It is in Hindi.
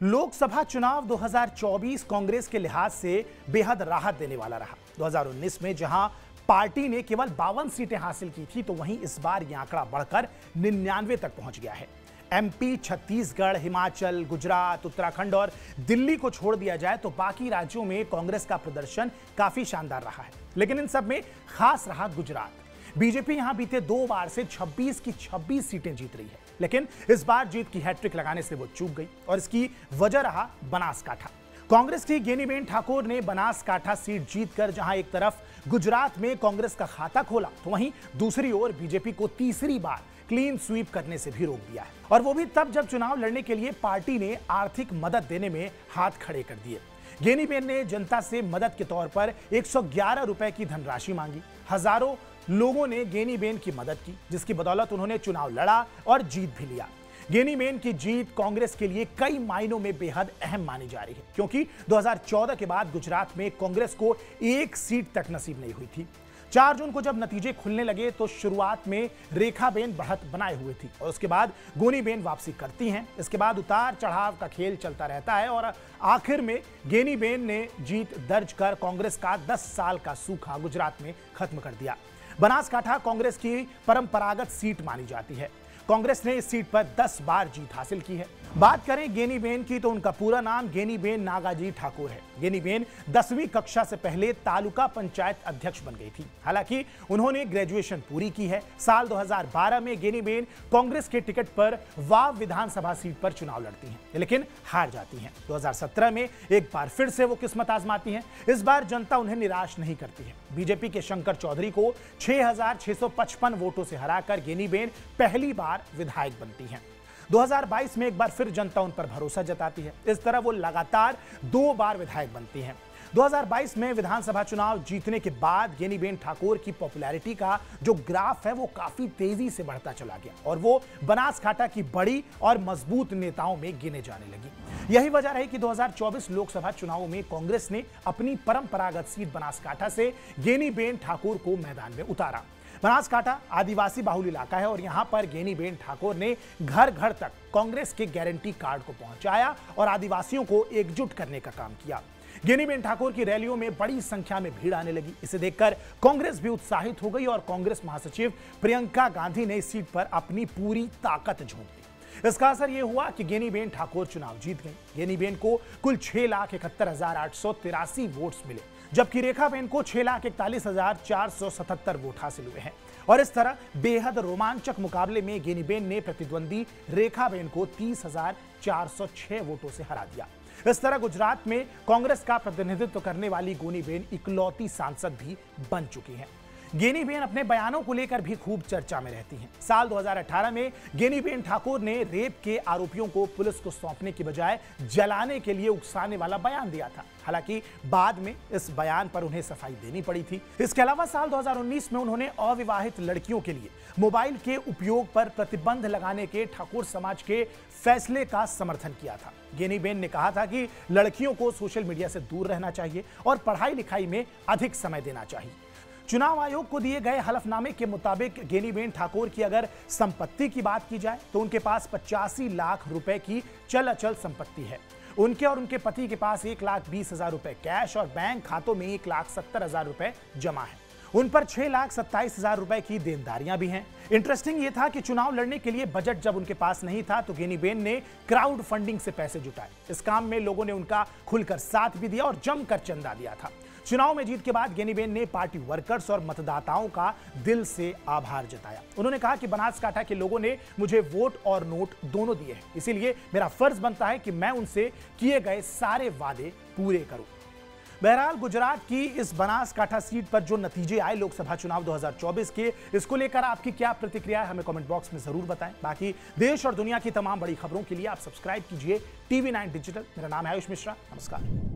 लोकसभा चुनाव 2024 कांग्रेस के लिहाज से बेहद राहत देने वाला रहा। 2019 में जहां पार्टी ने केवल 52 सीटें हासिल की थी, तो वहीं इस बार यह आंकड़ा बढ़कर 99 तक पहुंच गया है। एमपी, छत्तीसगढ़, हिमाचल, गुजरात, उत्तराखंड और दिल्ली को छोड़ दिया जाए तो बाकी राज्यों में कांग्रेस का प्रदर्शन काफी शानदार रहा है। लेकिन इन सब में खास रहा गुजरात। बीजेपी यहां बीते 2 बार से 26 की 26 सीटें जीत रही है, लेकिन इस बार जीत की हैट्रिक लगाने से वो चूक गई और इसकी वजह रहा बनासकाठा। कांग्रेस की गेनीबेन ठाकुर ने बनासकाठा सीट जीतकर जहां एक तरफ गुजरात में कांग्रेस का खाता खोला, तो वहीं दूसरी ओर बीजेपी को तीसरी बार क्लीन स्वीप करने से भी रोक दिया है, और वो भी तब जब चुनाव लड़ने के लिए पार्टी ने आर्थिक मदद देने में हाथ खड़े कर दिए। गेनीबेन ने जनता से मदद के तौर पर 111 रुपए की धनराशि मांगी। हजारों लोगों ने गेनीबेन की मदद की, जिसकी बदौलत उन्होंने चुनाव लड़ा और जीत भी लिया। गेनीबेन की जीत कांग्रेस के लिए कई मायनों में बेहद अहम मानी जा रही है, क्योंकि 2014 के बाद गुजरात में कांग्रेस को एक सीट तक नसीब नहीं हुई थी। 4 जून को जब नतीजे खुलने लगे तो शुरुआत में रेखाबेन बढ़त बनाए हुए थी और उसके बाद गेनीबेन वापसी करती हैं। इसके बाद उतार चढ़ाव का खेल चलता रहता है और आखिर में गेनीबेन ने जीत दर्ज कर कांग्रेस का 10 साल का सूखा गुजरात में खत्म कर दिया। बनासकाठा कांग्रेस की परंपरागत सीट मानी जाती है। कांग्रेस ने इस सीट पर 10 बार जीत हासिल की है। बात करें गेनीबेन की तो उनका पूरा नाम गेनीबेन नागाजी ठाकुर है। गेनीबेन 10वीं कक्षा से पहले तालुका पंचायत अध्यक्ष बन गई थी। हालांकि उन्होंने ग्रेजुएशन पूरी की है। साल 2012 में गेनीबेन कांग्रेस के टिकट पर वाव विधानसभा सीट पर चुनाव लड़ती हैं, लेकिन हार जाती हैं। 2017 में एक बार फिर से वो किस्मत आजमाती हैं। इस बार जनता उन्हें निराश नहीं करती है। बीजेपी के शंकर चौधरी को 6655 वोटों से हराकर गेनीबेन पहली बार विधायक बनती हैं। 2022 में एक बार फिर जनता उन पर भरोसा जताती है। इस तरह वो लगातार 2 बार विधायक बनती हैं। 2022 में विधानसभा चुनाव जीतने के बाद गेनीबेन ठाकुर की पॉपुलैरिटी का जो ग्राफ है वो काफी तेजी से बढ़ता चला गया और वो बनासकाठा की बड़ी और मजबूत नेताओं में गिने जाने लगी। यही वजह रही कि 2024 लोकसभा चुनावों में कांग्रेस ने अपनी परंपरागत सीट बनासकाठा से गेनीबेन ठाकुर को मैदान में उतारा। बनासकाठा आदिवासी बाहुल इलाका है और यहां पर गेनीबेन ठाकुर ने घर घर तक कांग्रेस के गारंटी कार्ड को पहुंचाया और आदिवासियों को एकजुट करने का काम किया। गेनीबेन ठाकुर की रैलियों में बड़ी संख्या में भीड़ आने लगी। इसे देखकर कांग्रेस भी उत्साहित हो गई और कांग्रेस महासचिव प्रियंका गांधी ने इस सीट पर अपनी पूरी ताकत झोंक दी। इसका असर यह हुआ कि गेनीबेन ठाकुर चुनाव जीत गई। गेनीबेन को कुल 6,71,883 वोट्स मिले, जबकि रेखाबेन को 6,41,477 वोट हासिल हुए हैं। और इस तरह बेहद रोमांचक मुकाबले में गेनीबेन ने प्रतिद्वंदी रेखाबेन को 30,406 वोटों से हरा दिया। इस तरह गुजरात में कांग्रेस का प्रतिनिधित्व करने वाली गेनीबेन इकलौती सांसद भी बन चुकी हैं। गेनीबेन अपने बयानों को लेकर भी खूब चर्चा में रहती हैं। साल 2018 में गेनीबेन ठाकुर ने रेप के आरोपियों को पुलिस को सौंपने की बजाय जलाने के लिए उकसाने वाला बयान दिया था। हालांकि बाद में इस बयान पर उन्हें सफाई देनी पड़ी थी। इसके अलावा साल 2019 में उन्होंने अविवाहित लड़कियों के लिए मोबाइल के उपयोग पर प्रतिबंध लगाने के ठाकुर समाज के फैसले का समर्थन किया था। गेनीबेन ने कहा था कि लड़कियों को सोशल मीडिया से दूर रहना चाहिए और पढ़ाई लिखाई में अधिक समय देना चाहिए। चुनाव आयोग को दिए गए हलफनामे के मुताबिक गेनीबेन ठाकुर की अगर संपत्ति की बात की जाए तो उनके पास 85 लाख रुपए की चल अचल संपत्ति है। उनके और उनके पति के पास 1,20,000 रुपए कैश और बैंक खातों में 1,70,000 रुपए जमा है। उन पर 6,27,000 रुपए की देनदारियां भी हैं। इंटरेस्टिंग यह था कि चुनाव लड़ने के लिए बजट जब उनके पास नहीं था तो गेनीबेन ने क्राउड फंडिंग से पैसे जुटाए। इस काम में लोगों ने उनका खुलकर साथ भी दिया और जमकर चंदा दिया था। चुनाव में जीत के बाद गेनीबेन ने पार्टी वर्कर्स और मतदाताओं का दिल से आभार जताया। उन्होंने कहा कि बनासकाठा के लोगों ने मुझे वोट और नोट दोनों दिए हैं, इसीलिए मेरा फर्ज बनता है कि मैं उनसे किए गए सारे वादे पूरे करूं। बहरहाल गुजरात की इस बनासकाठा सीट पर जो नतीजे आए लोकसभा चुनाव 2024 के, इसको लेकर आपकी क्या प्रतिक्रिया है हमें कमेंट बॉक्स में जरूर बताएं। बाकी देश और दुनिया की तमाम बड़ी खबरों के लिए आप सब्सक्राइब कीजिए TV9 डिजिटल। मेरा नाम है आयुष मिश्रा। नमस्कार।